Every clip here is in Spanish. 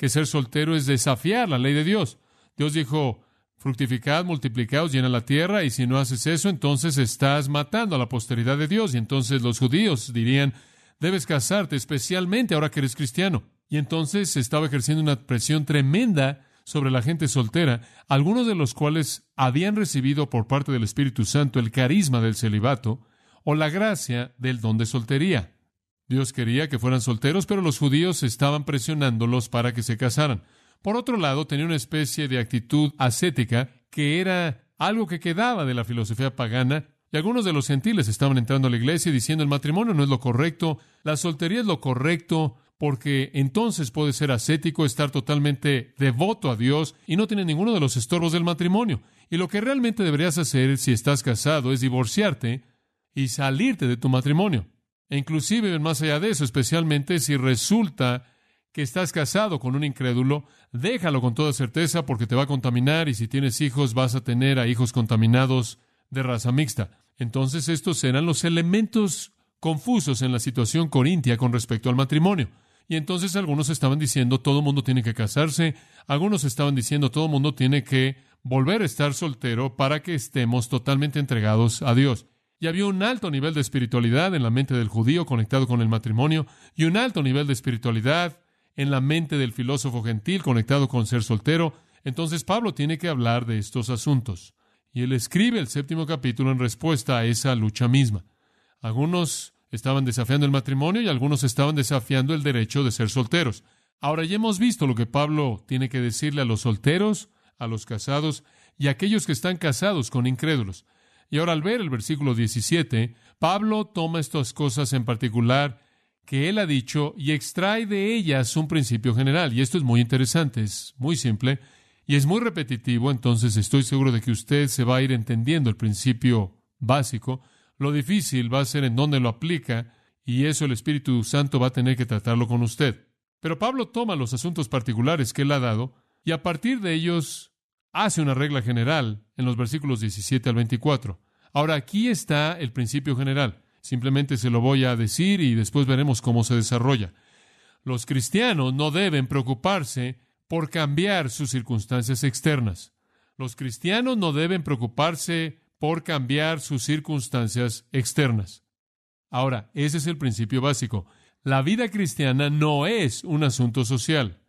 que ser soltero es desafiar la ley de Dios. Dios dijo, fructificad, multiplicaos, llena la tierra, y si no haces eso, entonces estás matando a la posteridad de Dios. Y entonces los judíos dirían, debes casarte, especialmente ahora que eres cristiano. Y entonces se estaba ejerciendo una presión tremenda sobre la gente soltera, algunos de los cuales habían recibido por parte del Espíritu Santo el carisma del celibato o la gracia del don de soltería. Dios quería que fueran solteros, pero los judíos estaban presionándolos para que se casaran. Por otro lado, tenía una especie de actitud ascética que era algo que quedaba de la filosofía pagana, y algunos de los gentiles estaban entrando a la iglesia y diciendo el matrimonio no es lo correcto, la soltería es lo correcto, porque entonces puede ser ascético, estar totalmente devoto a Dios y no tiene ninguno de los estorbos del matrimonio. Y lo que realmente deberías hacer si estás casado es divorciarte y salirte de tu matrimonio. E inclusive, más allá de eso, especialmente si resulta que estás casado con un incrédulo, déjalo con toda certeza porque te va a contaminar, y si tienes hijos vas a tener a hijos contaminados de raza mixta. Entonces estos eran los elementos confusos en la situación corintia con respecto al matrimonio. Y entonces algunos estaban diciendo todo mundo tiene que casarse, algunos estaban diciendo todo mundo tiene que volver a estar soltero para que estemos totalmente entregados a Dios. Y había un alto nivel de espiritualidad en la mente del judío conectado con el matrimonio, y un alto nivel de espiritualidad en la mente del filósofo gentil conectado con ser soltero. Entonces Pablo tiene que hablar de estos asuntos. Y él escribe el 7º capítulo en respuesta a esa lucha misma. Algunos estaban desafiando el matrimonio y algunos estaban desafiando el derecho de ser solteros. Ahora ya hemos visto lo que Pablo tiene que decirle a los solteros, a los casados y a aquellos que están casados con incrédulos. Y ahora al ver el versículo 17, Pablo toma estas cosas en particular que él ha dicho y extrae de ellas un principio general. Y esto es muy interesante, es muy simple y es muy repetitivo, entonces estoy seguro de que usted se va a ir entendiendo el principio básico. Lo difícil va a ser en dónde lo aplica, y eso el Espíritu Santo va a tener que tratarlo con usted. Pero Pablo toma los asuntos particulares que él ha dado y a partir de ellos hace una regla general en los versículos 17 al 24. Ahora, aquí está el principio general. Simplemente se lo voy a decir y después veremos cómo se desarrolla. Los cristianos no deben preocuparse por cambiar sus circunstancias externas. Los cristianos no deben preocuparse por cambiar sus circunstancias externas. Ahora, ese es el principio básico. La vida cristiana no es un asunto social.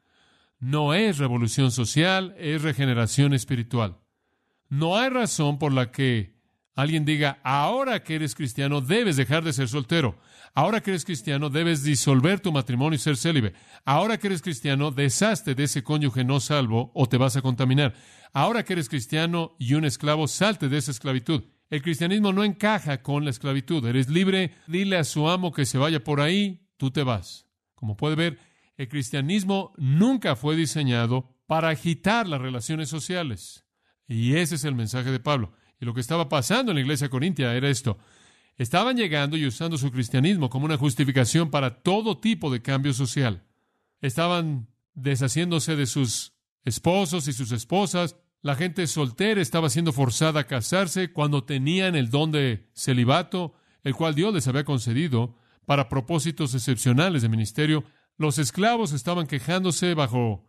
No es revolución social, es regeneración espiritual. No hay razón por la que alguien diga, ahora que eres cristiano debes dejar de ser soltero. Ahora que eres cristiano debes disolver tu matrimonio y ser célibe. Ahora que eres cristiano, deshazte de ese cónyuge no salvo o te vas a contaminar. Ahora que eres cristiano y un esclavo, salte de esa esclavitud. El cristianismo no encaja con la esclavitud. Eres libre, dile a su amo que se vaya por ahí, tú te vas. Como puede ver, el cristianismo nunca fue diseñado para agitar las relaciones sociales. Y ese es el mensaje de Pablo. Y lo que estaba pasando en la iglesia corintia era esto. Estaban llegando y usando su cristianismo como una justificación para todo tipo de cambio social. Estaban deshaciéndose de sus esposos y sus esposas. La gente soltera estaba siendo forzada a casarse cuando tenían el don de celibato, el cual Dios les había concedido para propósitos excepcionales de ministerio. Los esclavos estaban quejándose bajo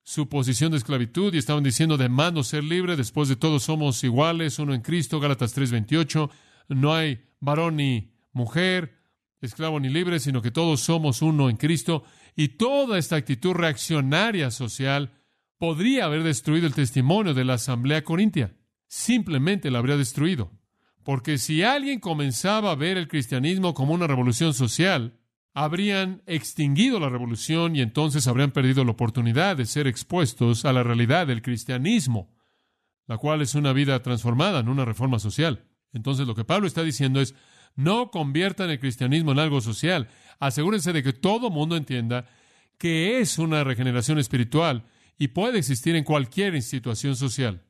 su posición de esclavitud y estaban diciendo, demando ser libre, después de todo somos iguales, uno en Cristo, Gálatas 3:28, no hay varón ni mujer, esclavo ni libre, sino que todos somos uno en Cristo. Y toda esta actitud reaccionaria social podría haber destruido el testimonio de la asamblea corintia. Simplemente la habría destruido. Porque si alguien comenzaba a ver el cristianismo como una revolución social, habrían extinguido la revolución y entonces habrían perdido la oportunidad de ser expuestos a la realidad del cristianismo, la cual es una vida transformada en una reforma social. Entonces lo que Pablo está diciendo es, no conviertan el cristianismo en algo social. Asegúrense de que todo mundo entienda que es una regeneración espiritual y puede existir en cualquier situación social.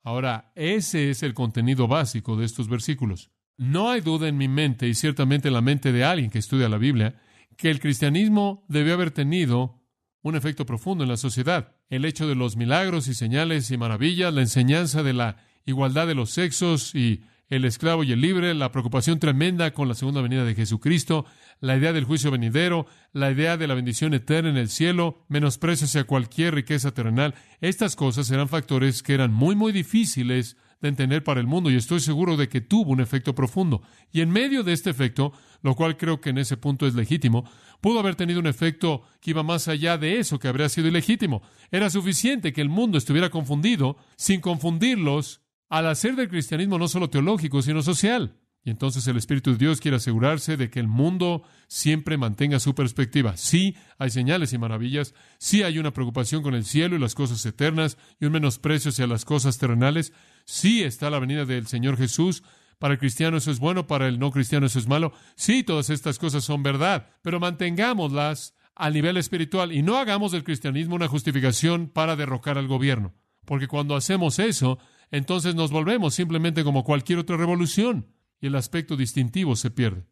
Ahora, ese es el contenido básico de estos versículos. No hay duda en mi mente, y ciertamente en la mente de alguien que estudia la Biblia, que el cristianismo debió haber tenido un efecto profundo en la sociedad. El hecho de los milagros y señales y maravillas, la enseñanza de la igualdad de los sexos y el esclavo y el libre, la preocupación tremenda con la segunda venida de Jesucristo, la idea del juicio venidero, la idea de la bendición eterna en el cielo, menosprecio hacia cualquier riqueza terrenal. Estas cosas eran factores que eran muy, muy difíciles de entender para el mundo, y estoy seguro de que tuvo un efecto profundo. Y en medio de este efecto, lo cual creo que en ese punto es legítimo, pudo haber tenido un efecto que iba más allá de eso que habría sido ilegítimo. Era suficiente que el mundo estuviera confundido, sin confundirlos, al hacer del cristianismo no solo teológico, sino social. Y entonces el Espíritu de Dios quiere asegurarse de que el mundo siempre mantenga su perspectiva. Sí, hay señales y maravillas. Sí, hay una preocupación con el cielo y las cosas eternas y un menosprecio hacia las cosas terrenales. Sí, está la venida del Señor Jesús. Para el cristiano eso es bueno, para el no cristiano eso es malo. Sí, todas estas cosas son verdad, pero mantengámoslas al nivel espiritual y no hagamos del cristianismo una justificación para derrocar al gobierno. Porque cuando hacemos eso, entonces nos volvemos simplemente como cualquier otra revolución y el aspecto distintivo se pierde.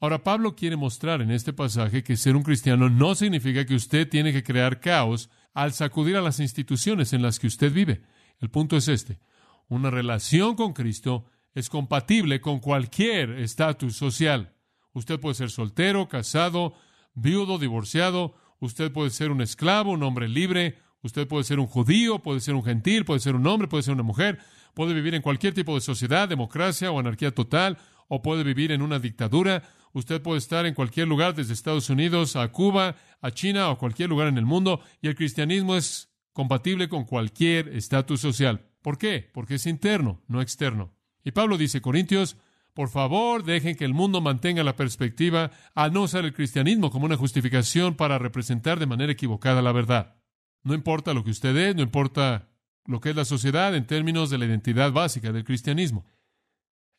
Ahora, Pablo quiere mostrar en este pasaje que ser un cristiano no significa que usted tiene que crear caos al sacudir a las instituciones en las que usted vive. El punto es este: una relación con Cristo es compatible con cualquier estatus social. Usted puede ser soltero, casado, viudo, divorciado. Usted puede ser un esclavo, un hombre libre. Usted puede ser un judío, puede ser un gentil, puede ser un hombre, puede ser una mujer. Puede vivir en cualquier tipo de sociedad, democracia o anarquía total, o puede vivir en una dictadura. Usted puede estar en cualquier lugar, desde Estados Unidos a Cuba, a China o cualquier lugar en el mundo, y el cristianismo es compatible con cualquier estatus social. ¿Por qué? Porque es interno, no externo. Y Pablo dice, Corintios, por favor, dejen que el mundo mantenga la perspectiva al no usar el cristianismo como una justificación para representar de manera equivocada la verdad. No importa lo que usted es, no importa lo que es la sociedad en términos de la identidad básica del cristianismo.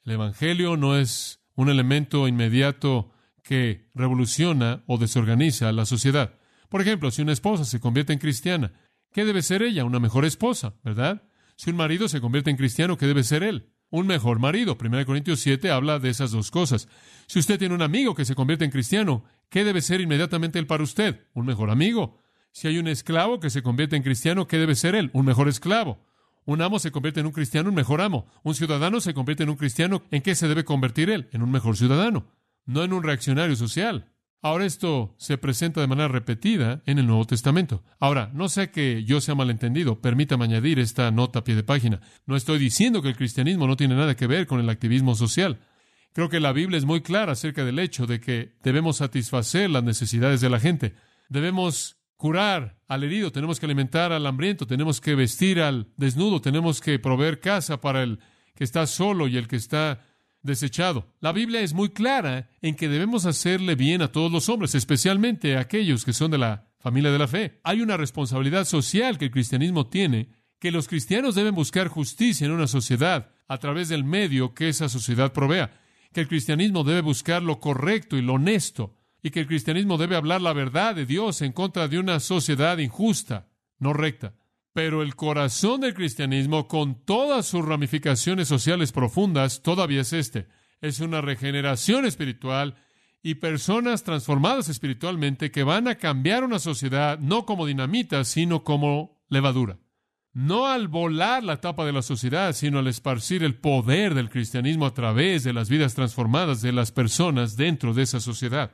El Evangelio no es un elemento inmediato que revoluciona o desorganiza la sociedad. Por ejemplo, si una esposa se convierte en cristiana, ¿qué debe ser ella? Una mejor esposa, ¿verdad? Si un marido se convierte en cristiano, ¿qué debe ser él? Un mejor marido. 1 Corintios 7 habla de esas dos cosas. Si usted tiene un amigo que se convierte en cristiano, ¿qué debe ser inmediatamente él para usted? Un mejor amigo. Si hay un esclavo que se convierte en cristiano, ¿qué debe ser él? Un mejor esclavo. Un amo se convierte en un cristiano, un mejor amo. Un ciudadano se convierte en un cristiano, ¿en qué se debe convertir él? En un mejor ciudadano, no en un reaccionario social. Ahora esto se presenta de manera repetida en el Nuevo Testamento. Ahora, no sea que yo sea malentendido, permítame añadir esta nota a pie de página. No estoy diciendo que el cristianismo no tiene nada que ver con el activismo social. Creo que la Biblia es muy clara acerca del hecho de que debemos satisfacer las necesidades de la gente. Debemos curar al herido, tenemos que alimentar al hambriento, tenemos que vestir al desnudo, tenemos que proveer casa para el que está solo y el que está desechado. La Biblia es muy clara en que debemos hacerle bien a todos los hombres, especialmente a aquellos que son de la familia de la fe. Hay una responsabilidad social que el cristianismo tiene, que los cristianos deben buscar justicia en una sociedad a través del medio que esa sociedad provea, que el cristianismo debe buscar lo correcto y lo honesto, y que el cristianismo debe hablar la verdad de Dios en contra de una sociedad injusta, no recta. Pero el corazón del cristianismo, con todas sus ramificaciones sociales profundas, todavía es este. Es una regeneración espiritual y personas transformadas espiritualmente que van a cambiar una sociedad no como dinamita, sino como levadura. No al volar la tapa de la sociedad, sino al esparcir el poder del cristianismo a través de las vidas transformadas de las personas dentro de esa sociedad.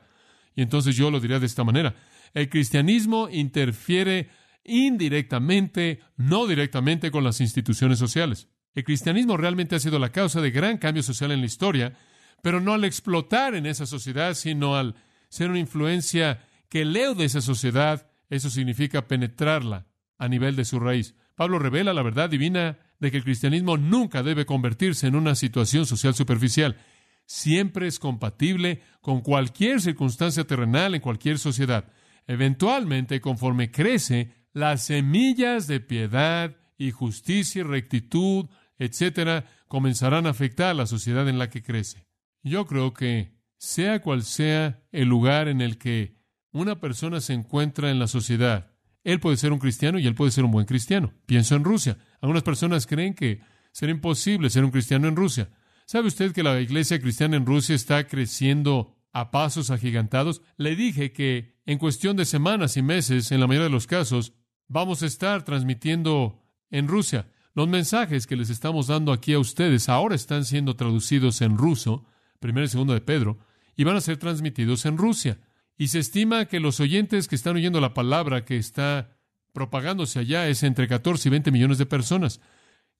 Y entonces yo lo diría de esta manera: el cristianismo interfiere indirectamente, no directamente, con las instituciones sociales. El cristianismo realmente ha sido la causa de gran cambio social en la historia, pero no al explotar en esa sociedad, sino al ser una influencia que leude esa sociedad. Eso significa penetrarla a nivel de su raíz. Pablo revela la verdad divina de que el cristianismo nunca debe convertirse en una situación social superficial. Siempre es compatible con cualquier circunstancia terrenal en cualquier sociedad. Eventualmente, conforme crece, las semillas de piedad y justicia y rectitud, etcétera, comenzarán a afectar a la sociedad en la que crece. Yo creo que, sea cual sea el lugar en el que una persona se encuentra en la sociedad, él puede ser un cristiano y él puede ser un buen cristiano. Pienso en Rusia. Algunas personas creen que será imposible ser un cristiano en Rusia. ¿Sabe usted que la iglesia cristiana en Rusia está creciendo a pasos agigantados? Le dije que en cuestión de semanas y meses, en la mayoría de los casos, vamos a estar transmitiendo en Rusia. Los mensajes que les estamos dando aquí a ustedes ahora están siendo traducidos en ruso, 1 y 2 de Pedro, y van a ser transmitidos en Rusia. Y se estima que los oyentes que están oyendo la palabra que está propagándose allá es entre 14 y 20 millones de personas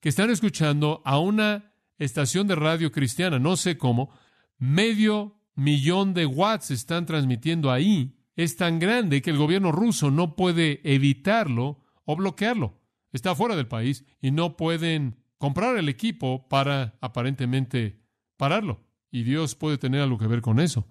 que están escuchando a una estación de radio cristiana, no sé cómo, 500,000 de watts están transmitiendo ahí. Es tan grande que el gobierno ruso no puede evitarlo o bloquearlo. Está fuera del país y no pueden comprar el equipo para aparentemente pararlo. Y Dios puede tener algo que ver con eso.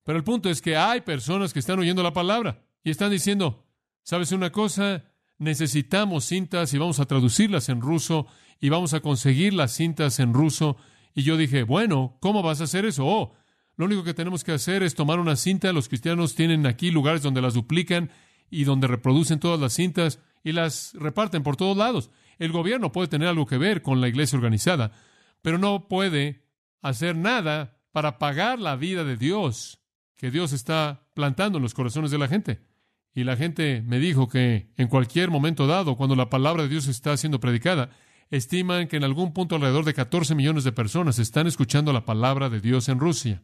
Pero el punto es que hay personas que están oyendo la palabra y están diciendo, ¿sabes una cosa? Necesitamos cintas y vamos a traducirlas en ruso y vamos a conseguir las cintas en ruso. Y yo dije, bueno, ¿cómo vas a hacer eso? Oh, lo único que tenemos que hacer es tomar una cinta. Los cristianos tienen aquí lugares donde las duplican y donde reproducen todas las cintas y las reparten por todos lados. El gobierno puede tener algo que ver con la iglesia organizada, pero no puede hacer nada para pagar la vida de Dios que Dios está plantando en los corazones de la gente. Y la gente me dijo que en cualquier momento dado, cuando la palabra de Dios está siendo predicada, estiman que en algún punto alrededor de 14 millones de personas están escuchando la palabra de Dios en Rusia.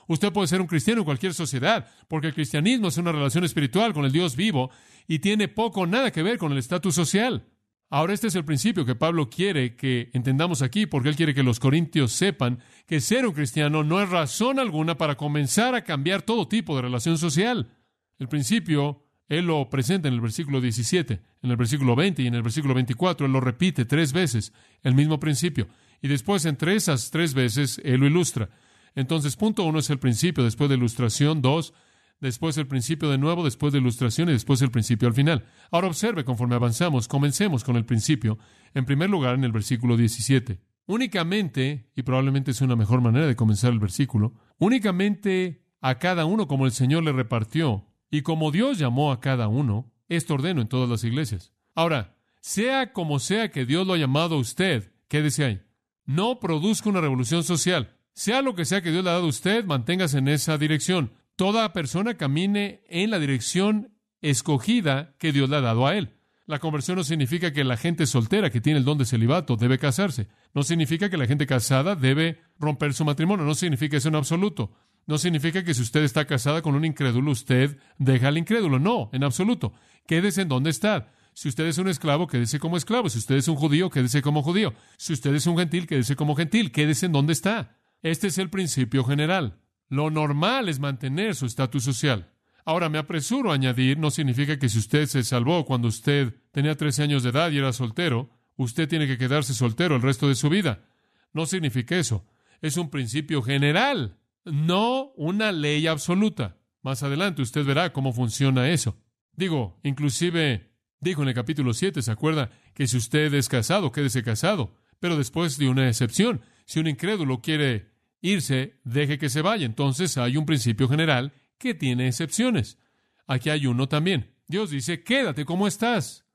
Usted puede ser un cristiano en cualquier sociedad, porque el cristianismo es una relación espiritual con el Dios vivo y tiene poco o nada que ver con el estatus social. Ahora, este es el principio que Pablo quiere que entendamos aquí, porque él quiere que los corintios sepan que ser un cristiano no es razón alguna para comenzar a cambiar todo tipo de relación social. El principio, él lo presenta en el versículo 17, en el versículo 20 y en el versículo 24, él lo repite 3 veces, el mismo principio. Y después, entre esas 3 veces, él lo ilustra. Entonces, punto 1 es el principio, después de ilustración, 2, después el principio de nuevo, después de ilustración y después el principio al final. Ahora observe conforme avanzamos, comencemos con el principio, en primer lugar en el versículo 17. Únicamente, y probablemente es una mejor manera de comenzar el versículo, únicamente a cada uno como el Señor le repartió y como Dios llamó a cada uno, esto ordeno en todas las iglesias. Ahora, sea como sea que Dios lo ha llamado a usted, quédese ahí. No produzca una revolución social. Sea lo que sea que Dios le ha dado a usted, manténgase en esa dirección. Toda persona camine en la dirección escogida que Dios le ha dado a él. La conversión no significa que la gente soltera que tiene el don de celibato debe casarse. No significa que la gente casada debe romper su matrimonio. No significa eso en absoluto. No significa que si usted está casada con un incrédulo, usted deja al incrédulo. No, en absoluto. Quédese en donde está. Si usted es un esclavo, quédese como esclavo. Si usted es un judío, quédese como judío. Si usted es un gentil, quédese como gentil. Quédese en donde está. Este es el principio general. Lo normal es mantener su estatus social. Ahora, me apresuro a añadir, no significa que si usted se salvó cuando usted tenía 13 años de edad y era soltero, usted tiene que quedarse soltero el resto de su vida. No significa eso. Es un principio general, no una ley absoluta. Más adelante usted verá cómo funciona eso. Inclusive, dijo en el capítulo 7, ¿se acuerda? Que si usted es casado, quédese casado. Pero después de una excepción, si un incrédulo quiere irse, deje que se vaya. Entonces hay un principio general que tiene excepciones. Aquí hay uno también. Dios dice, quédate como estás.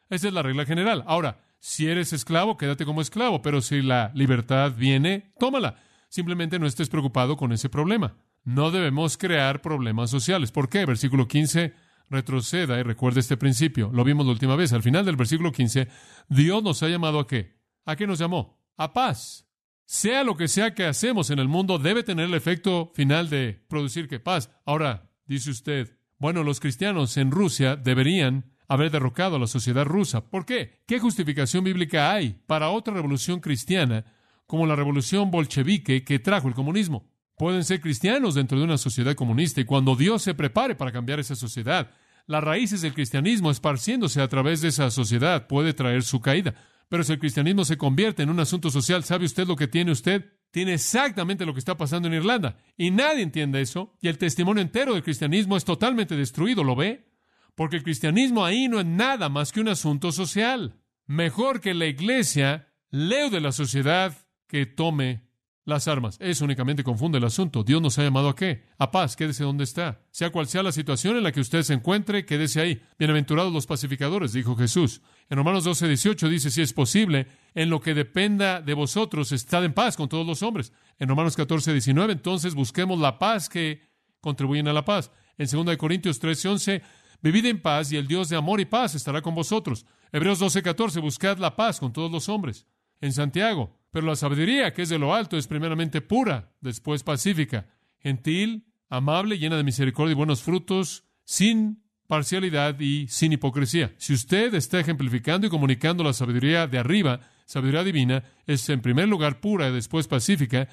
Esa es la regla general. Ahora, si eres esclavo, quédate como esclavo, pero si la libertad viene, tómala. Simplemente no estés preocupado con ese problema. No debemos crear problemas sociales. ¿Por qué? Versículo 15, retroceda y recuerde este principio. Lo vimos la última vez. Al final del versículo 15, Dios nos ha llamado ¿a qué? ¿A qué nos llamó? A paz. Sea lo que sea que hacemos en el mundo, debe tener el efecto final de producir ¿qué? Paz. Ahora, dice usted, bueno, los cristianos en Rusia deberían haber derrocado a la sociedad rusa. ¿Por qué? ¿Qué justificación bíblica hay para otra revolución cristiana como la revolución bolchevique que trajo el comunismo? Pueden ser cristianos dentro de una sociedad comunista y cuando Dios se prepare para cambiar esa sociedad, las raíces del cristianismo esparciéndose a través de esa sociedad puede traer su caída. Pero si el cristianismo se convierte en un asunto social, ¿sabe usted lo que tiene usted? Tiene exactamente lo que está pasando en Irlanda. Y nadie entiende eso. Y el testimonio entero del cristianismo es totalmente destruido, ¿lo ve? Porque el cristianismo ahí no es nada más que un asunto social. Mejor que la iglesia leude la sociedad que tome las armas. Eso únicamente confunde el asunto. Dios nos ha llamado ¿a qué? A paz. Quédese donde está. Sea cual sea la situación en la que usted se encuentre, quédese ahí. Bienaventurados los pacificadores, dijo Jesús. En Romanos 12:18 dice, si es posible, en lo que dependa de vosotros, estad en paz con todos los hombres. En Romanos 14:19, entonces busquemos la paz que contribuyen a la paz. En 2 Corintios 13:11, Vivid en paz y el Dios de amor y paz estará con vosotros. Hebreos 12:14, buscad la paz con todos los hombres. En Santiago, pero la sabiduría que es de lo alto es primeramente pura, después pacífica, gentil, amable, llena de misericordia y buenos frutos, sin parcialidad y sin hipocresía. Si usted está ejemplificando y comunicando la sabiduría de arriba, sabiduría divina, es en primer lugar pura y después pacífica,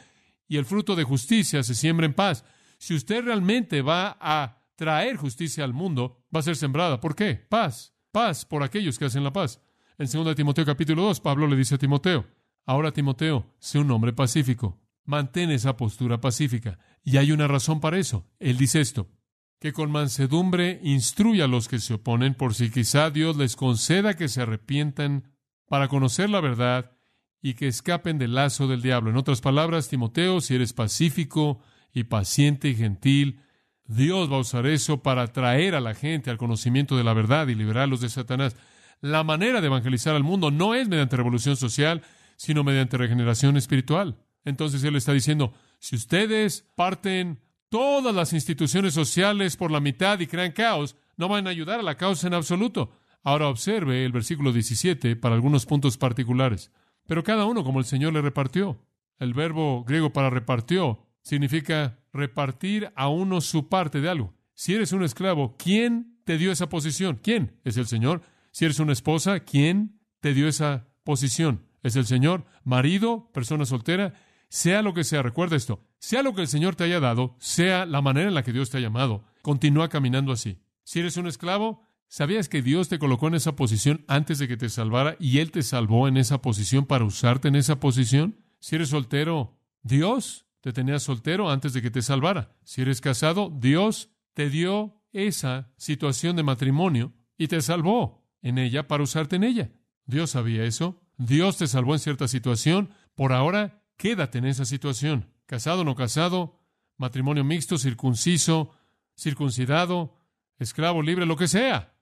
y el fruto de justicia se siembra en paz. Si usted realmente va a traer justicia al mundo, va a ser sembrada. ¿Por qué? Paz. Paz por aquellos que hacen la paz. En 2 Timoteo capítulo 2, Pablo le dice a Timoteo, ahora Timoteo, sé un hombre pacífico. Mantén esa postura pacífica. Y hay una razón para eso. Él dice esto, que con mansedumbre instruya a los que se oponen, por si quizá Dios les conceda que se arrepientan para conocer la verdad y que escapen del lazo del diablo. En otras palabras, Timoteo, si eres pacífico y paciente y gentil, Dios va a usar eso para traer a la gente al conocimiento de la verdad y liberarlos de Satanás. La manera de evangelizar al mundo no es mediante revolución social, sino mediante regeneración espiritual. Entonces él está diciendo, si ustedes parten todas las instituciones sociales por la mitad y crean caos, no van a ayudar a la causa en absoluto. Ahora observe el versículo 17 para algunos puntos particulares. Pero cada uno como el Señor le repartió. El verbo griego para repartió significa repartir a uno su parte de algo. Si eres un esclavo, ¿quién te dio esa posición? ¿Quién? ¿Es el Señor? Si eres una esposa, ¿quién te dio esa posición? ¿Es el Señor? Marido, persona soltera, sea lo que sea, recuerda esto, sea lo que el Señor te haya dado, sea la manera en la que Dios te ha llamado, continúa caminando así. Si eres un esclavo, ¿sabías que Dios te colocó en esa posición antes de que te salvara y Él te salvó en esa posición para usarte en esa posición? Si eres soltero, Dios te tenía soltero antes de que te salvara. Si eres casado, Dios te dio esa situación de matrimonio y te salvó en ella para usarte en ella. Dios sabía eso. Dios te salvó en cierta situación. Por ahora, quédate en esa situación. Casado, no casado, matrimonio mixto, circunciso, circuncidado, esclavo, libre, lo que sea.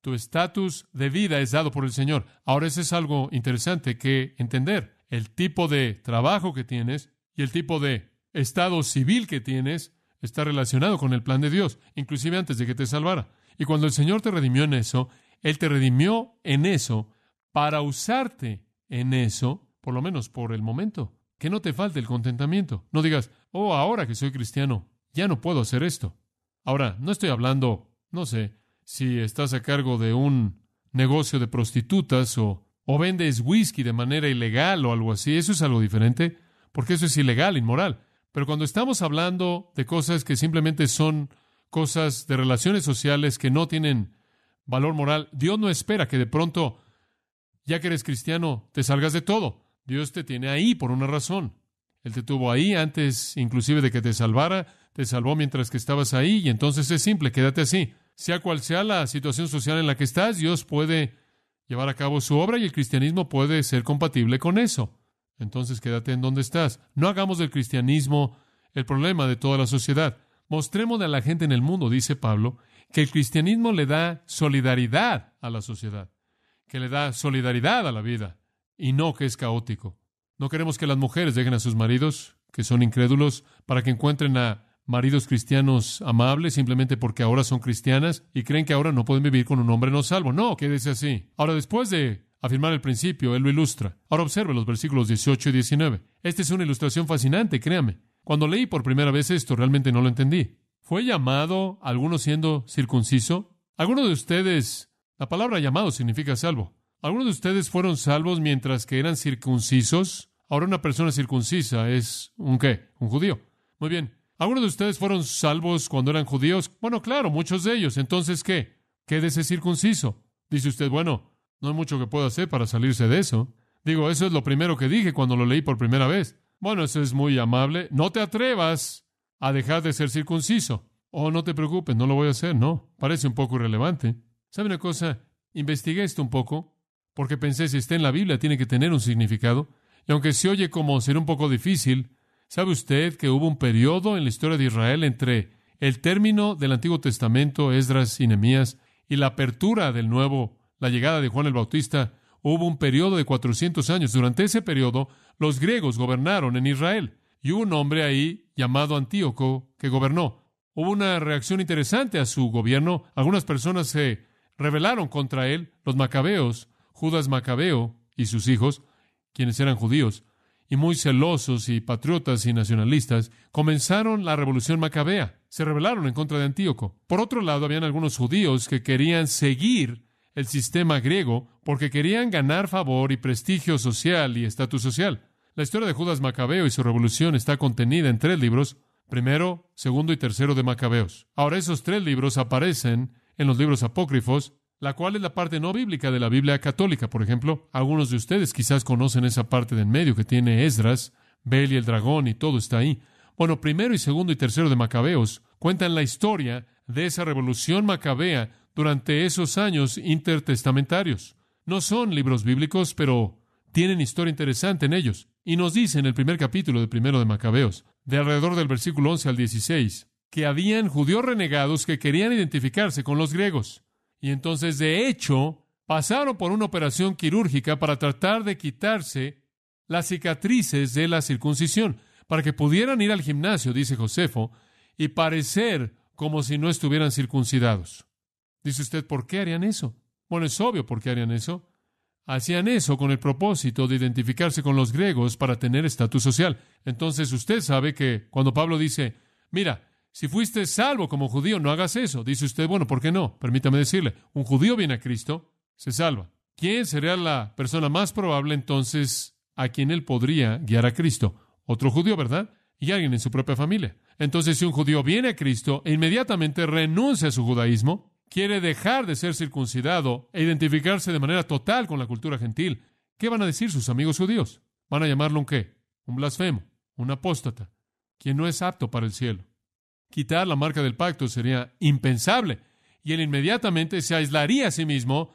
Tu estatus de vida es dado por el Señor. Ahora, eso es algo interesante que entender. El tipo de trabajo que tienes y el tipo de estado civil que tienes está relacionado con el plan de Dios, inclusive antes de que te salvara. Y cuando el Señor te redimió en eso, Él te redimió en eso para usarte en eso, por lo menos por el momento. Que no te falte el contentamiento. No digas, oh, ahora que soy cristiano, ya no puedo hacer esto. Ahora, no estoy hablando, no sé, si estás a cargo de un negocio de prostitutas o vendes whisky de manera ilegal o algo así. Eso es algo diferente, porque eso es ilegal, inmoral. Pero cuando estamos hablando de cosas que simplemente son cosas de relaciones sociales que no tienen valor moral, Dios no espera que de pronto, ya que eres cristiano, te salgas de todo. Dios te tiene ahí por una razón. Él te tuvo ahí antes, inclusive de que te salvara, te salvó mientras que estabas ahí, y entonces es simple, quédate así. Sea cual sea la situación social en la que estás, Dios puede llevar a cabo su obra y el cristianismo puede ser compatible con eso. Entonces quédate en donde estás. No hagamos del cristianismo el problema de toda la sociedad. Mostrémosle a la gente en el mundo, dice Pablo, que el cristianismo le da solidaridad a la sociedad, que le da solidaridad a la vida, y no que es caótico. No queremos que las mujeres dejen a sus maridos, que son incrédulos, para que encuentren a maridos cristianos amables simplemente porque ahora son cristianas y creen que ahora no pueden vivir con un hombre no salvo. No, quédese así. Ahora, después de afirmar el principio, él lo ilustra. Ahora observe los versículos 18 y 19. Esta es una ilustración fascinante, créame. Cuando leí por primera vez esto, realmente no lo entendí. ¿Fue llamado alguno siendo circunciso? ¿Alguno de ustedes, la palabra llamado significa salvo? ¿Algunos de ustedes fueron salvos mientras que eran circuncisos? Ahora una persona circuncisa es ¿un qué? Un judío. Muy bien. ¿Algunos de ustedes fueron salvos cuando eran judíos? Bueno, claro, muchos de ellos. Entonces, ¿qué? Quédese circunciso. Dice usted, bueno, no hay mucho que pueda hacer para salirse de eso. Digo, eso es lo primero que dije cuando lo leí por primera vez. Bueno, eso es muy amable. No te atrevas a dejar de ser circunciso. Oh, no te preocupes, no lo voy a hacer, no. Parece un poco irrelevante. ¿Sabe una cosa? Investigué esto un poco, porque pensé, si está en la Biblia, tiene que tener un significado. Y aunque se oye como ser un poco difícil, ¿sabe usted que hubo un periodo en la historia de Israel entre el término del Antiguo Testamento, Esdras y Nehemías, y la apertura del Nuevo, la llegada de Juan el Bautista? Hubo un periodo de 400 años. Durante ese periodo, los griegos gobernaron en Israel. Y hubo un hombre ahí llamado Antíoco que gobernó. hubo una reacción interesante a su gobierno. Algunas personas se rebelaron contra él, los macabeos, Judas Macabeo y sus hijos, quienes eran judíos, y muy celosos y patriotas y nacionalistas, comenzaron la revolución macabea. Se rebelaron en contra de Antíoco. Por otro lado, habían algunos judíos que querían seguir el sistema griego porque querían ganar favor y prestigio social y estatus social. La historia de Judas Macabeo y su revolución está contenida en 3 libros, primero, segundo y tercero de Macabeos. Ahora, esos 3 libros aparecen en los libros apócrifos, la cual es la parte no bíblica de la Biblia católica. Por ejemplo, algunos de ustedes quizás conocen esa parte de en medio que tiene Esdras, Bel y el dragón, y todo está ahí. Bueno, primero y segundo y tercero de Macabeos cuentan la historia de esa revolución macabea durante esos años intertestamentarios. No son libros bíblicos, pero tienen historia interesante en ellos. Y nos dice en el primer capítulo de primero de Macabeos, de alrededor del versículo 11 al 16, que habían judíos renegados que querían identificarse con los griegos. Y entonces, de hecho, pasaron por una operación quirúrgica para tratar de quitarse las cicatrices de la circuncisión, para que pudieran ir al gimnasio, dice Josefo, y parecer como si no estuvieran circuncidados. Dice usted, ¿por qué harían eso? Bueno, es obvio por qué harían eso. Hacían eso con el propósito de identificarse con los griegos para tener estatus social. Entonces, usted sabe que cuando Pablo dice, mira, si fuiste salvo como judío, no hagas eso. Dice usted, bueno, ¿por qué no? Permítame decirle, un judío viene a Cristo, se salva. ¿Quién sería la persona más probable entonces a quien él podría guiar a Cristo? Otro judío, ¿verdad? Y alguien en su propia familia. Entonces, si un judío viene a Cristo e inmediatamente renuncia a su judaísmo, quiere dejar de ser circuncidado e identificarse de manera total con la cultura gentil, ¿qué van a decir sus amigos judíos? ¿Van a llamarlo un qué? Un blasfemo, un apóstata, quien no es apto para el cielo. Quitar la marca del pacto sería impensable, y él inmediatamente se aislaría a sí mismo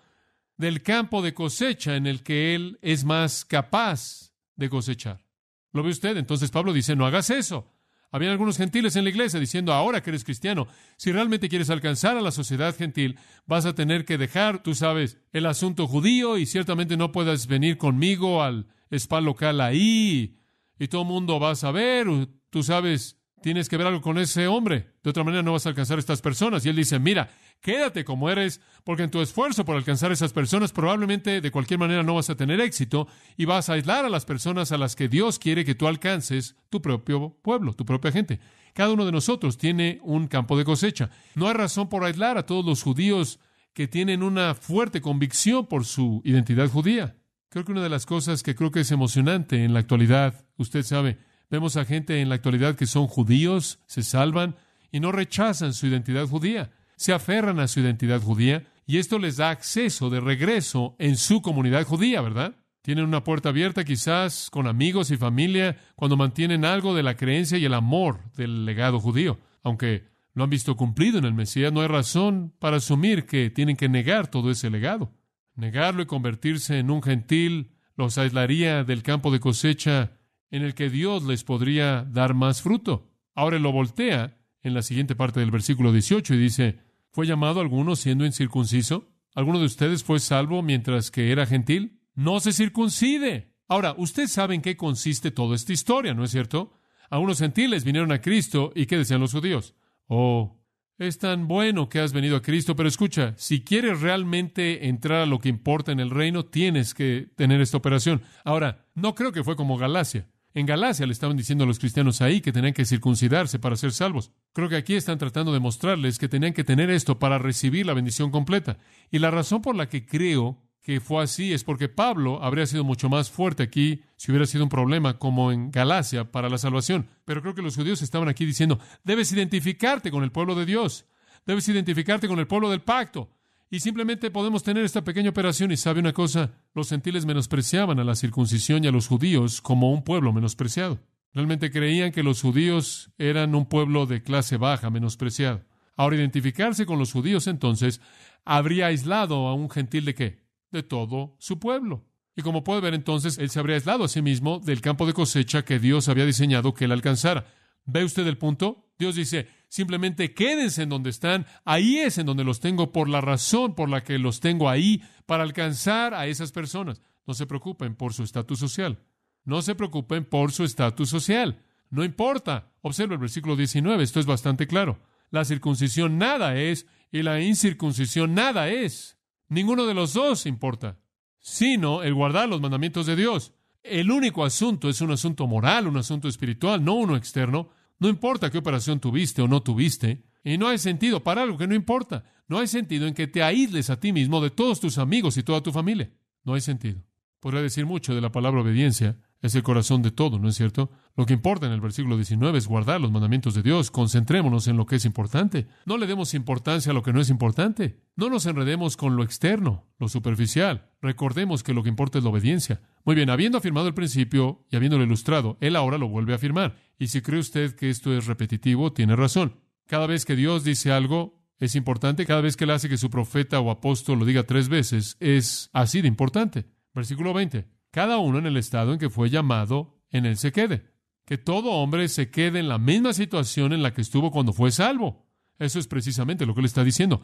del campo de cosecha en el que él es más capaz de cosechar. ¿Lo ve usted? Entonces Pablo dice, no hagas eso. Habían algunos gentiles en la iglesia diciendo, ahora que eres cristiano, si realmente quieres alcanzar a la sociedad gentil, vas a tener que dejar, tú sabes, el asunto judío, y ciertamente no puedas venir conmigo al spa local ahí, y todo el mundo va a saber, tú sabes, tienes que ver algo con ese hombre, de otra manera no vas a alcanzar a estas personas. Y él dice, mira, quédate como eres, porque en tu esfuerzo por alcanzar a esas personas probablemente de cualquier manera no vas a tener éxito y vas a aislar a las personas a las que Dios quiere que tú alcances, tu propio pueblo, tu propia gente. Cada uno de nosotros tiene un campo de cosecha. No hay razón por aislar a todos los judíos que tienen una fuerte convicción por su identidad judía. Creo que una de las cosas que creo que es emocionante en la actualidad, usted sabe, vemos a gente en la actualidad que son judíos, se salvan y no rechazan su identidad judía. Se aferran a su identidad judía y esto les da acceso de regreso en su comunidad judía, ¿verdad? Tienen una puerta abierta quizás con amigos y familia cuando mantienen algo de la creencia y el amor del legado judío. Aunque lo han visto cumplido en el Mesías, no hay razón para asumir que tienen que negar todo ese legado. Negarlo y convertirse en un gentil los aislaría del campo de cosecha en el que Dios les podría dar más fruto. Ahora él lo voltea en la siguiente parte del versículo 18 y dice, ¿fue llamado alguno siendo incircunciso? ¿Alguno de ustedes fue salvo mientras que era gentil? ¡No se circuncide! Ahora, usted sabe en qué consiste toda esta historia, ¿no es cierto? Algunos gentiles vinieron a Cristo y ¿qué decían los judíos? Oh, es tan bueno que has venido a Cristo, pero escucha, si quieres realmente entrar a lo que importa en el reino, tienes que tener esta operación. Ahora, no creo que fue como Galacia. En Galacia le estaban diciendo a los cristianos ahí que tenían que circuncidarse para ser salvos. Creo que aquí están tratando de mostrarles que tenían que tener esto para recibir la bendición completa. Y la razón por la que creo que fue así es porque Pablo habría sido mucho más fuerte aquí si hubiera sido un problema como en Galacia para la salvación. Pero creo que los judíos estaban aquí diciendo, debes identificarte con el pueblo de Dios, debes identificarte con el pueblo del pacto. Y simplemente podemos tener esta pequeña operación. Y sabe una cosa, los gentiles menospreciaban a la circuncisión y a los judíos como un pueblo menospreciado. Realmente creían que los judíos eran un pueblo de clase baja, menospreciado. Ahora, identificarse con los judíos entonces habría aislado a un gentil ¿de qué? De todo su pueblo. Y como puede ver entonces, él se habría aislado a sí mismo del campo de cosecha que Dios había diseñado que él alcanzara. ¿Ve usted el punto? Dios dice, simplemente quédense en donde están, ahí es en donde los tengo por la razón por la que los tengo ahí, para alcanzar a esas personas. No se preocupen por su estatus social. No se preocupen por su estatus social. No importa. Observa el versículo 19, esto es bastante claro. La circuncisión nada es y la incircuncisión nada es. Ninguno de los dos importa, sino el guardar los mandamientos de Dios. El único asunto es un asunto moral, un asunto espiritual, no uno externo. No importa qué operación tuviste o no tuviste, y no hay sentido para algo que no importa. No hay sentido en que te aísles a ti mismo de todos tus amigos y toda tu familia. No hay sentido. Podría decir mucho de la palabra obediencia. Es el corazón de todo, ¿no es cierto? Lo que importa en el versículo 19 es guardar los mandamientos de Dios. Concentrémonos en lo que es importante. No le demos importancia a lo que no es importante. No nos enredemos con lo externo, lo superficial. Recordemos que lo que importa es la obediencia. Muy bien, habiendo afirmado el principio y habiéndolo ilustrado, él ahora lo vuelve a afirmar. Y si cree usted que esto es repetitivo, tiene razón. Cada vez que Dios dice algo, es importante. Cada vez que él hace que su profeta o apóstol lo diga 3 veces, es así de importante. Versículo 20. Cada uno en el estado en que fue llamado, en él se quede. Que todo hombre se quede en la misma situación en la que estuvo cuando fue salvo. Eso es precisamente lo que él está diciendo.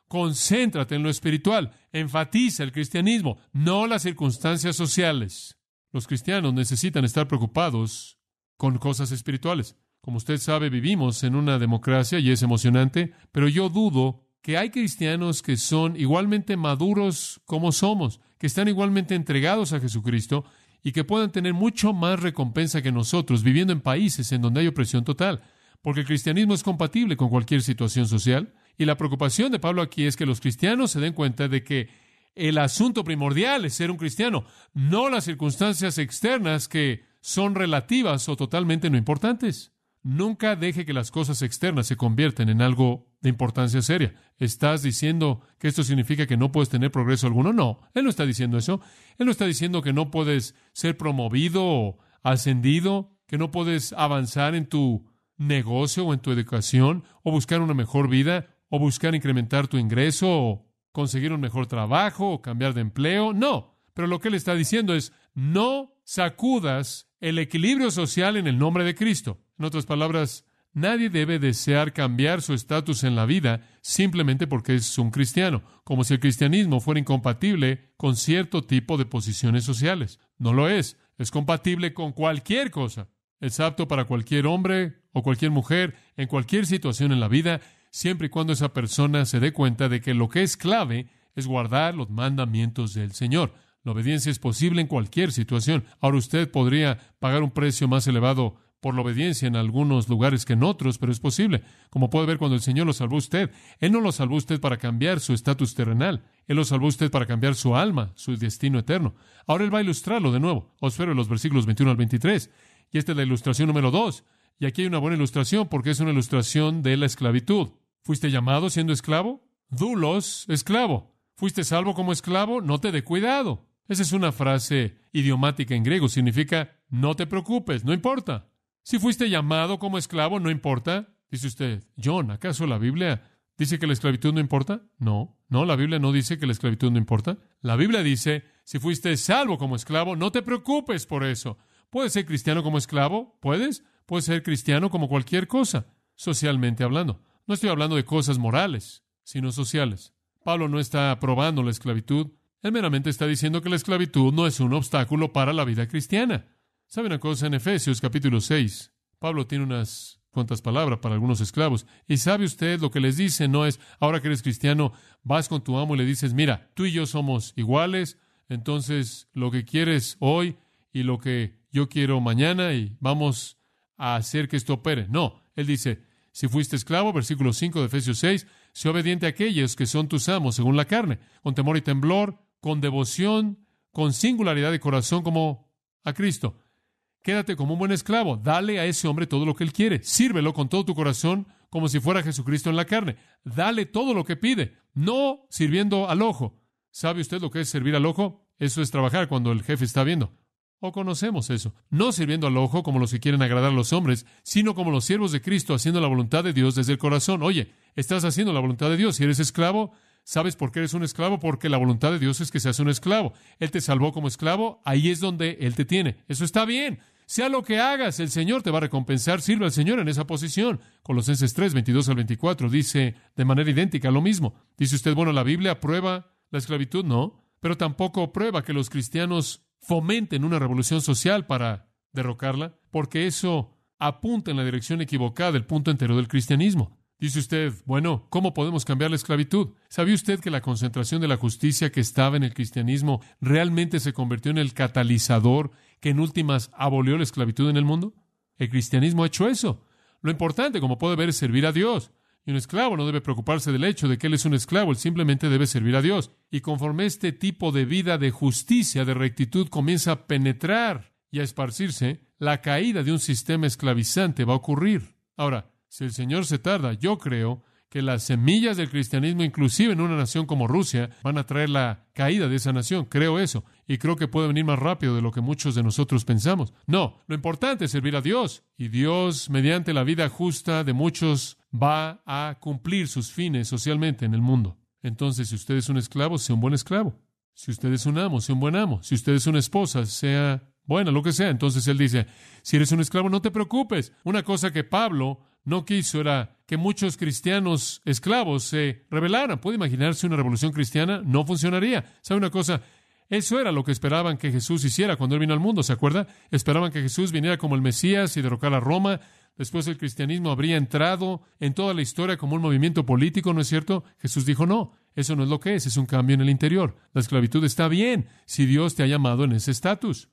Concéntrate en lo espiritual. Enfatiza el cristianismo, no las circunstancias sociales. Los cristianos necesitan estar preocupados con cosas espirituales. Como usted sabe, vivimos en una democracia y es emocionante, pero yo dudo que hay cristianos que son igualmente maduros como somos, que están igualmente entregados a Jesucristo y que puedan tener mucho más recompensa que nosotros viviendo en países en donde hay opresión total, porque el cristianismo es compatible con cualquier situación social. Y la preocupación de Pablo aquí es que los cristianos se den cuenta de que el asunto primordial es ser un cristiano, no las circunstancias externas que son relativas o totalmente no importantes. Nunca deje que las cosas externas se conviertan en algo de importancia seria. ¿Estás diciendo que esto significa que no puedes tener progreso alguno? No, él no está diciendo eso. Él no está diciendo que no puedes ser promovido o ascendido, que no puedes avanzar en tu negocio o en tu educación, o buscar una mejor vida, o buscar incrementar tu ingreso, o conseguir un mejor trabajo, o cambiar de empleo. No, pero lo que él está diciendo es, no sacudas el equilibrio social en el nombre de Cristo. En otras palabras, nadie debe desear cambiar su estatus en la vida simplemente porque es un cristiano, como si el cristianismo fuera incompatible con cierto tipo de posiciones sociales. No lo es. Es compatible con cualquier cosa. Es apto para cualquier hombre o cualquier mujer en cualquier situación en la vida, siempre y cuando esa persona se dé cuenta de que lo que es clave es guardar los mandamientos del Señor. La obediencia es posible en cualquier situación. Ahora usted podría pagar un precio más elevado por la obediencia en algunos lugares que en otros, pero es posible. Como puede ver, cuando el Señor lo salvó a usted, Él no lo salvó a usted para cambiar su estatus terrenal. Él lo salvó a usted para cambiar su alma, su destino eterno. Ahora Él va a ilustrarlo de nuevo. Observe los versículos 21 al 23. Y esta es la ilustración número 2. Y aquí hay una buena ilustración porque es una ilustración de la esclavitud. ¿Fuiste llamado siendo esclavo? Doulos, esclavo. ¿Fuiste salvo como esclavo? No te dé cuidado. Esa es una frase idiomática en griego. Significa, no te preocupes, no importa. Si fuiste llamado como esclavo, no importa. Dice usted, John, ¿acaso la Biblia dice que la esclavitud no importa? No, la Biblia no dice que la esclavitud no importa. La Biblia dice, si fuiste salvo como esclavo, no te preocupes por eso. ¿Puedes ser cristiano como esclavo? ¿Puedes? Puedes ser cristiano como cualquier cosa, socialmente hablando. No estoy hablando de cosas morales, sino sociales. Pablo no está aprobando la esclavitud. Él meramente está diciendo que la esclavitud no es un obstáculo para la vida cristiana. ¿Sabe una cosa? En Efesios capítulo 6, Pablo tiene unas cuantas palabras para algunos esclavos. Y sabe usted, lo que les dice no es, ahora que eres cristiano, vas con tu amo y le dices, mira, tú y yo somos iguales, entonces lo que quieres hoy y lo que yo quiero mañana y vamos a hacer que esto opere. No, él dice, si fuiste esclavo, versículo 5 de Efesios 6, sé obediente a aquellos que son tus amos según la carne, con temor y temblor, con devoción, con singularidad de corazón como a Cristo. Quédate como un buen esclavo. Dale a ese hombre todo lo que él quiere. Sírvelo con todo tu corazón como si fuera Jesucristo en la carne. Dale todo lo que pide, no sirviendo al ojo. ¿Sabe usted lo que es servir al ojo? Eso es trabajar cuando el jefe está viendo. O conocemos eso. No sirviendo al ojo como los que quieren agradar a los hombres, sino como los siervos de Cristo haciendo la voluntad de Dios desde el corazón. Oye, estás haciendo la voluntad de Dios. Si eres esclavo, ¿sabes por qué eres un esclavo? Porque la voluntad de Dios es que seas un esclavo. Él te salvó como esclavo, ahí es donde Él te tiene. Eso está bien. Sea lo que hagas, el Señor te va a recompensar. Sirve al Señor en esa posición. Colosenses 3, 22 al 24 dice de manera idéntica lo mismo. Dice usted, bueno, ¿la Biblia aprueba la esclavitud? No, pero tampoco prueba que los cristianos fomenten una revolución social para derrocarla, porque eso apunta en la dirección equivocada del punto entero del cristianismo. Dice usted, bueno, ¿cómo podemos cambiar la esclavitud? ¿Sabía usted que la concentración de la justicia que estaba en el cristianismo realmente se convirtió en el catalizador que en últimas abolió la esclavitud en el mundo? El cristianismo ha hecho eso. Lo importante, como puede ver, es servir a Dios. Y un esclavo no debe preocuparse del hecho de que él es un esclavo, él simplemente debe servir a Dios. Y conforme este tipo de vida de justicia, de rectitud, comienza a penetrar y a esparcirse, la caída de un sistema esclavizante va a ocurrir. Ahora, si el Señor se tarda, yo creo que las semillas del cristianismo, inclusive en una nación como Rusia, van a traer la caída de esa nación. Creo eso. Y creo que puede venir más rápido de lo que muchos de nosotros pensamos. No, lo importante es servir a Dios. Y Dios, mediante la vida justa de muchos, va a cumplir sus fines socialmente en el mundo. Entonces, si usted es un esclavo, sea un buen esclavo. Si usted es un amo, sea un buen amo. Si usted es una esposa, sea buena, lo que sea. Entonces él dice, si eres un esclavo, no te preocupes. Una cosa que Pablo no quiso era que muchos cristianos esclavos se rebelaran. ¿Puede imaginarse una revolución cristiana? No funcionaría. ¿Sabe una cosa? Eso era lo que esperaban que Jesús hiciera cuando Él vino al mundo, ¿se acuerda? Esperaban que Jesús viniera como el Mesías y derrocara a Roma. Después el cristianismo habría entrado en toda la historia como un movimiento político, ¿no es cierto? Jesús dijo, no, eso no es lo que es un cambio en el interior. La esclavitud está bien si Dios te ha llamado en ese estatus.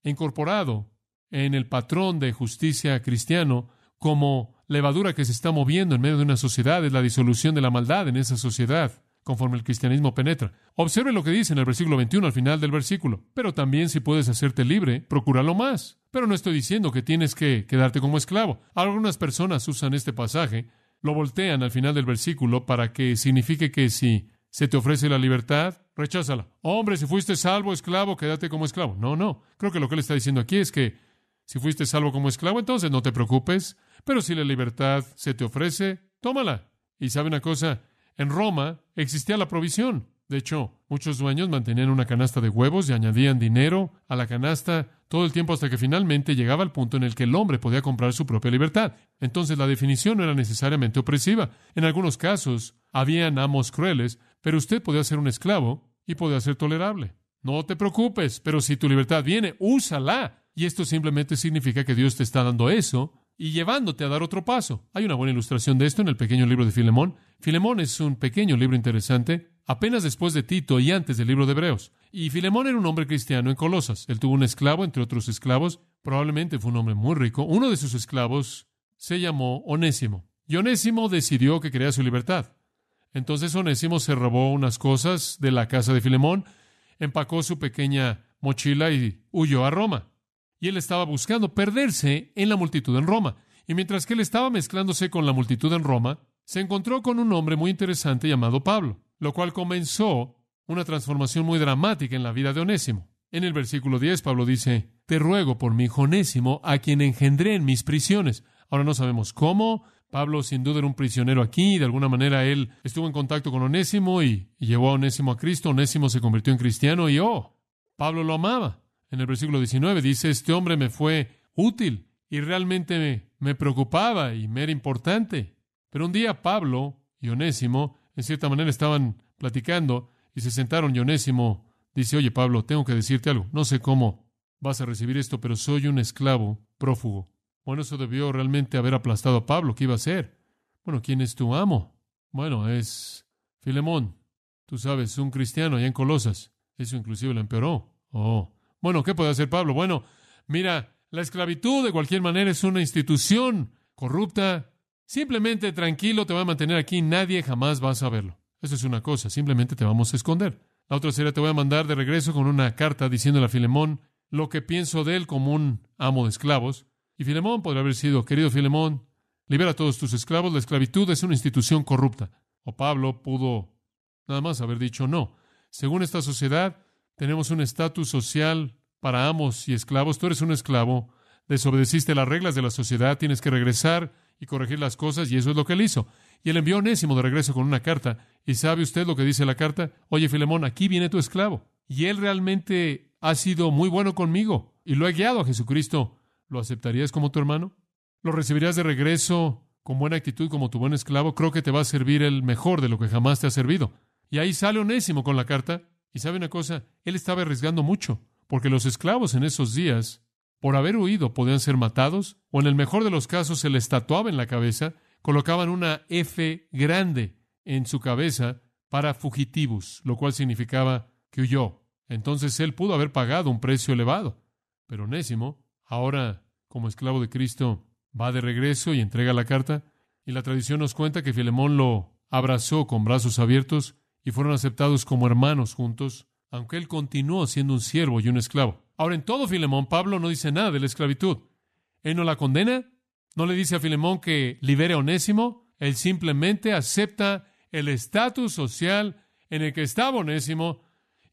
Incorporado en el patrón de justicia cristiano como levadura que se está moviendo en medio de una sociedad, es la disolución de la maldad en esa sociedad, conforme el cristianismo penetra. Observe lo que dice en el versículo 21, al final del versículo. Pero también, si puedes hacerte libre, procúralo más. Pero no estoy diciendo que tienes que quedarte como esclavo. Algunas personas usan este pasaje, lo voltean al final del versículo para que signifique que si se te ofrece la libertad, recházala. Hombre, si fuiste salvo, esclavo, quédate como esclavo. No. Creo que lo que él está diciendo aquí es que si fuiste salvo como esclavo, entonces no te preocupes. Pero si la libertad se te ofrece, tómala. Y sabe una cosa, en Roma existía la provisión. De hecho, muchos dueños mantenían una canasta de huevos y añadían dinero a la canasta todo el tiempo hasta que finalmente llegaba el punto en el que el hombre podía comprar su propia libertad. Entonces la definición no era necesariamente opresiva. En algunos casos habían amos crueles, pero usted podía ser un esclavo y podía ser tolerable. No te preocupes, pero si tu libertad viene, úsala. Y esto simplemente significa que Dios te está dando eso y llevándote a dar otro paso. Hay una buena ilustración de esto en el pequeño libro de Filemón. Filemón es un pequeño libro interesante, apenas después de Tito y antes del libro de Hebreos. Y Filemón era un hombre cristiano en Colosas. Él tuvo un esclavo, entre otros esclavos. Probablemente fue un hombre muy rico. Uno de sus esclavos se llamó Onésimo. Y Onésimo decidió que quería su libertad. Entonces Onésimo se robó unas cosas de la casa de Filemón, empacó su pequeña mochila y huyó a Roma. Y él estaba buscando perderse en la multitud en Roma. Y mientras que él estaba mezclándose con la multitud en Roma, se encontró con un hombre muy interesante llamado Pablo, lo cual comenzó una transformación muy dramática en la vida de Onésimo. En el versículo 10, Pablo dice, te ruego por mi hijo Onésimo, a quien engendré en mis prisiones. Ahora no sabemos cómo. Pablo sin duda era un prisionero aquí. De alguna manera él estuvo en contacto con Onésimo y llevó a Onésimo a Cristo. Onésimo se convirtió en cristiano y Pablo lo amaba. En el versículo 19 dice, este hombre me fue útil y realmente me preocupaba y me era importante. Pero un día Pablo y Onésimo, en cierta manera, estaban platicando y se sentaron y Onésimo dice, oye Pablo, tengo que decirte algo. No sé cómo vas a recibir esto, pero soy un esclavo prófugo. Bueno, eso debió realmente haber aplastado a Pablo. ¿Qué iba a hacer? Bueno, ¿quién es tu amo? Bueno, es Filemón. Tú sabes, un cristiano allá en Colosas. Eso inclusive lo empeoró. Bueno, ¿qué puede hacer Pablo? Bueno, mira, la esclavitud de cualquier manera es una institución corrupta. Simplemente tranquilo, te va a mantener aquí, nadie jamás va a saberlo. Eso es una cosa, simplemente te vamos a esconder. La otra sería, te voy a mandar de regreso con una carta diciéndole a Filemón lo que pienso de él como un amo de esclavos. Y Filemón podría haber sido, querido Filemón, libera a todos tus esclavos, la esclavitud es una institución corrupta. O Pablo pudo nada más haber dicho no. Según esta sociedad, tenemos un estatus social para amos y esclavos. Tú eres un esclavo, desobedeciste las reglas de la sociedad, tienes que regresar y corregir las cosas, y eso es lo que él hizo. Y él envió a Onésimo de regreso con una carta. ¿Y sabe usted lo que dice la carta? Oye, Filemón, aquí viene tu esclavo. Y él realmente ha sido muy bueno conmigo y lo he guiado a Jesucristo. ¿Lo aceptarías como tu hermano? ¿Lo recibirías de regreso con buena actitud como tu buen esclavo? Creo que te va a servir el mejor de lo que jamás te ha servido. Y ahí sale Onésimo con la carta. Y sabe una cosa, él estaba arriesgando mucho, porque los esclavos en esos días, por haber huido, podían ser matados, o en el mejor de los casos se les tatuaba en la cabeza, colocaban una F grande en su cabeza para fugitivus, lo cual significaba que huyó. Entonces él pudo haber pagado un precio elevado. Pero Onésimo, ahora como esclavo de Cristo, va de regreso y entrega la carta. Y la tradición nos cuenta que Filemón lo abrazó con brazos abiertos y fueron aceptados como hermanos juntos, aunque él continuó siendo un siervo y un esclavo. Ahora, en todo Filemón, Pablo no dice nada de la esclavitud. Él no la condena, no le dice a Filemón que libere a Onésimo. Él simplemente acepta el estatus social en el que estaba Onésimo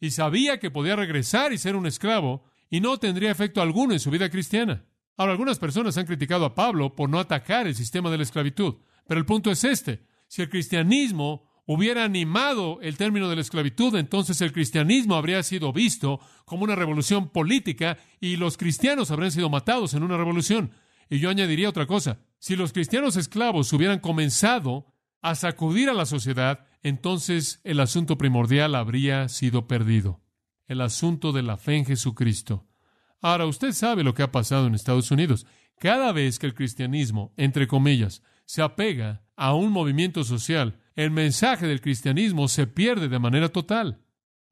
y sabía que podía regresar y ser un esclavo y no tendría efecto alguno en su vida cristiana. Ahora, algunas personas han criticado a Pablo por no atacar el sistema de la esclavitud, pero el punto es este. Si el cristianismo hubiera animado el término de la esclavitud, entonces el cristianismo habría sido visto como una revolución política y los cristianos habrían sido matados en una revolución. Y yo añadiría otra cosa. Si los cristianos esclavos hubieran comenzado a sacudir a la sociedad, entonces el asunto primordial habría sido perdido. El asunto de la fe en Jesucristo. Ahora, usted sabe lo que ha pasado en Estados Unidos. Cada vez que el cristianismo, entre comillas, se apega a un movimiento social, el mensaje del cristianismo se pierde de manera total.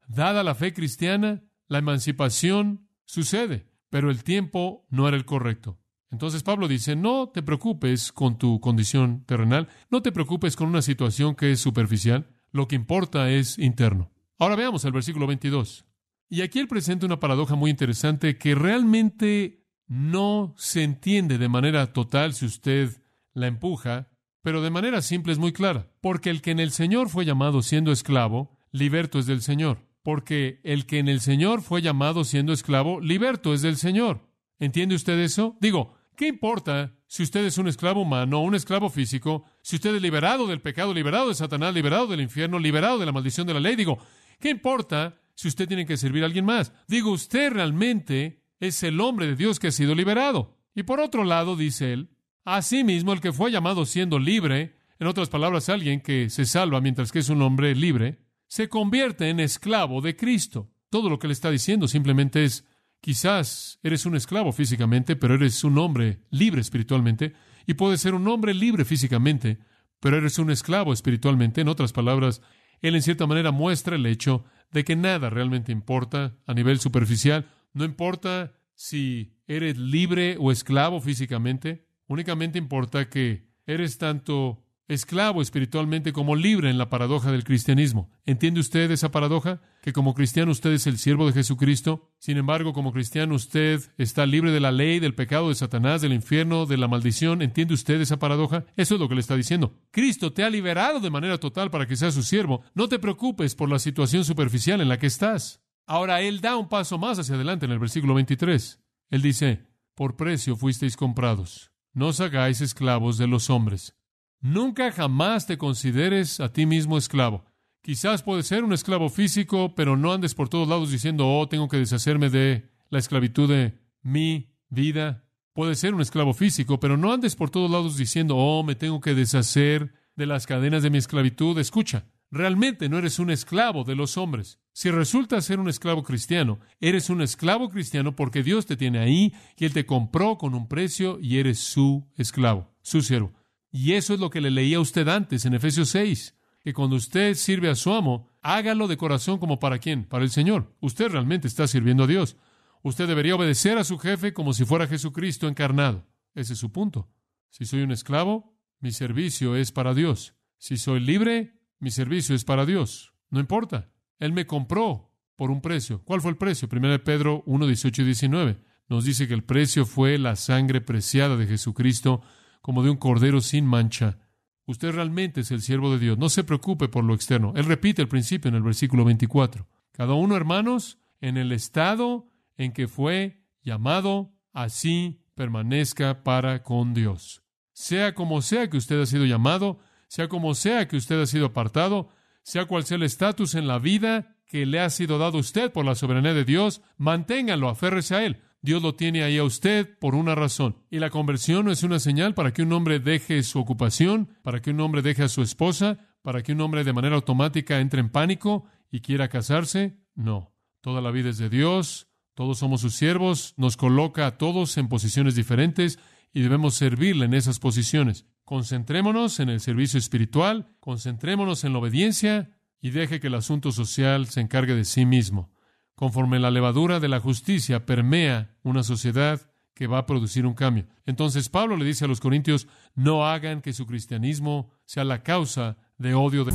Dada la fe cristiana, la emancipación sucede, pero el tiempo no era el correcto. Entonces Pablo dice, no te preocupes con tu condición terrenal, no te preocupes con una situación que es superficial, lo que importa es interno. Ahora veamos el versículo 22. Y aquí él presenta una paradoja muy interesante que realmente no se entiende de manera total si usted la empuja, pero de manera simple es muy clara. Porque el que en el Señor fue llamado siendo esclavo, liberto es del Señor. Porque el que en el Señor fue llamado siendo esclavo, liberto es del Señor. ¿Entiende usted eso? Digo, ¿qué importa si usted es un esclavo humano o un esclavo físico? Si usted es liberado del pecado, liberado de Satanás, liberado del infierno, liberado de la maldición de la ley. Digo, ¿qué importa si usted tiene que servir a alguien más? Digo, usted realmente es el hombre de Dios que ha sido liberado. Y por otro lado, dice él, asimismo, el que fue llamado siendo libre, en otras palabras, alguien que se salva mientras que es un hombre libre, se convierte en esclavo de Cristo. Todo lo que le está diciendo simplemente es, quizás eres un esclavo físicamente, pero eres un hombre libre espiritualmente, y puedes ser un hombre libre físicamente, pero eres un esclavo espiritualmente. En otras palabras, él en cierta manera muestra el hecho de que nada realmente importa a nivel superficial. No importa si eres libre o esclavo físicamente, únicamente importa que eres tanto esclavo espiritualmente como libre en la paradoja del cristianismo. ¿Entiende usted esa paradoja? Que como cristiano usted es el siervo de Jesucristo. Sin embargo, como cristiano usted está libre de la ley, del pecado, de Satanás, del infierno, de la maldición. ¿Entiende usted esa paradoja? Eso es lo que le está diciendo. Cristo te ha liberado de manera total para que seas su siervo. No te preocupes por la situación superficial en la que estás. Ahora, él da un paso más hacia adelante en el versículo 23. Él dice, por precio fuisteis comprados. No os hagáis esclavos de los hombres. Nunca jamás te consideres a ti mismo esclavo. Quizás puedes ser un esclavo físico, pero no andes por todos lados diciendo, oh, tengo que deshacerme de la esclavitud de mi vida. Puedes ser un esclavo físico, pero no andes por todos lados diciendo, oh, me tengo que deshacer de las cadenas de mi esclavitud. Escucha, realmente no eres un esclavo de los hombres. Si resultas ser un esclavo cristiano, eres un esclavo cristiano porque Dios te tiene ahí y Él te compró con un precio y eres su esclavo, su siervo. Y eso es lo que le leía a usted antes en Efesios 6, que cuando usted sirve a su amo, hágalo de corazón como para ¿quién? Para el Señor. Usted realmente está sirviendo a Dios. Usted debería obedecer a su jefe como si fuera Jesucristo encarnado. Ese es su punto. Si soy un esclavo, mi servicio es para Dios. Si soy libre, mi servicio es para Dios. No importa. Él me compró por un precio. ¿Cuál fue el precio? 1 Pedro 1, 18 y 19. Nos dice que el precio fue la sangre preciada de Jesucristo, como de un cordero sin mancha. Usted realmente es el siervo de Dios. No se preocupe por lo externo. Él repite el principio en el versículo 24. Cada uno, hermanos, en el estado en que fue llamado, así permanezca para con Dios. Sea como sea que usted ha sido llamado, sea como sea que usted ha sido apartado, sea cual sea el estatus en la vida que le ha sido dado a usted por la soberanía de Dios, manténgalo, aférrese a Él. Dios lo tiene ahí a usted por una razón. Y la conversión no es una señal para que un hombre deje su ocupación, para que un hombre deje a su esposa, para que un hombre de manera automática entre en pánico y quiera casarse. No. Toda la vida es de Dios, todos somos sus siervos, nos coloca a todos en posiciones diferentes y debemos servirle en esas posiciones. Concentrémonos en el servicio espiritual, concentrémonos en la obediencia y deje que el asunto social se encargue de sí mismo. Conforme la levadura de la justicia permea una sociedad que va a producir un cambio. Entonces Pablo le dice a los corintios, no hagan que su cristianismo sea la causa de odio de...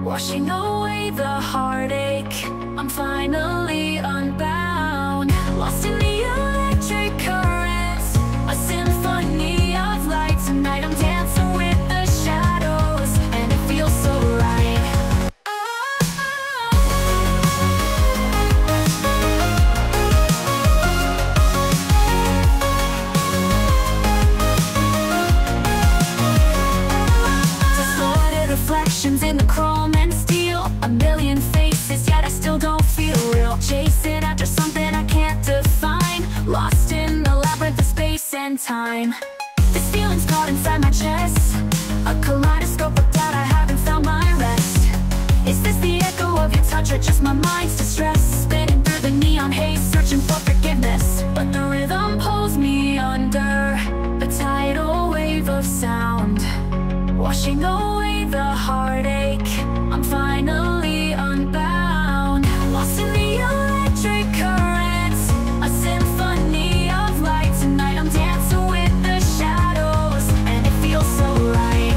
Washing away the heartache, I'm finally unbound. Lost in the electric currents, a symphony of light. Tonight I'm dancing with the shadows, and it feels so right. Distorted reflections in the chrome and steel, a million faces, yet I still don't feel real. Chasing after something I can't define, lost in the labyrinth of space and time. This feeling's caught inside my chest, a kaleidoscope of doubt, I haven't found my rest. Is this the echo of your touch or just my mind's distress? Spinning through the neon haze, searching for forgiveness, but the rhythm pulls me under the tidal wave of sound. Washing away the heartache, I'm finally unbound. Lost in the electric currents, a symphony of light. Tonight I'm dancing with the shadows, and it feels so right.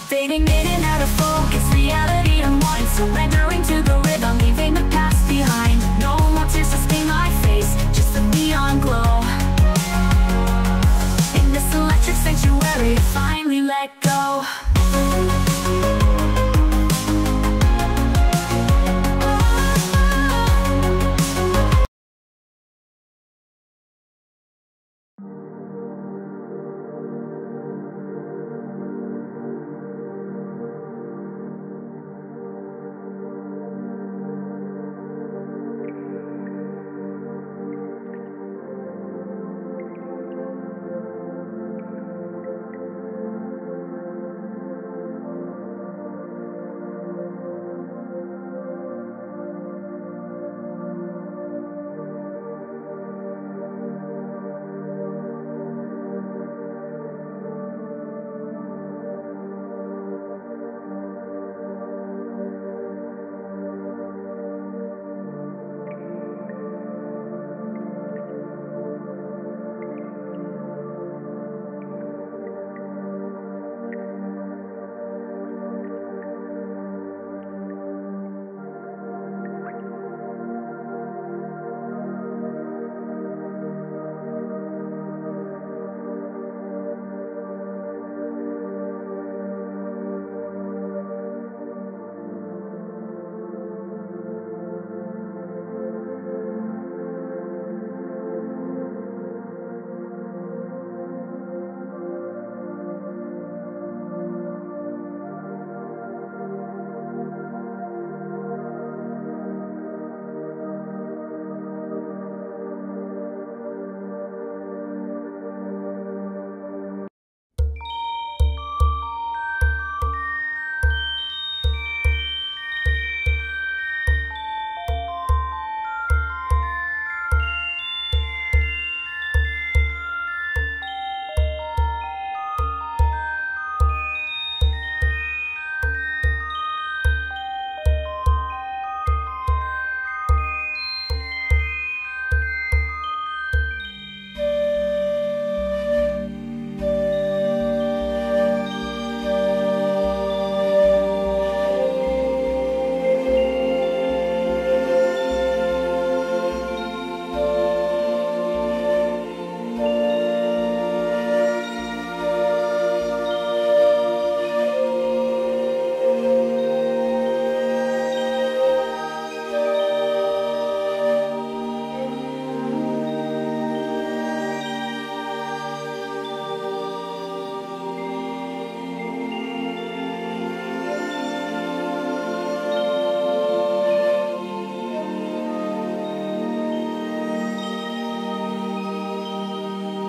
Fading in and out of focus, reality unwinds. Surrendering to the rhythm, leaving the past behind. No more tears to stain my face, just a neon glow. In this electric sanctuary, finally let go.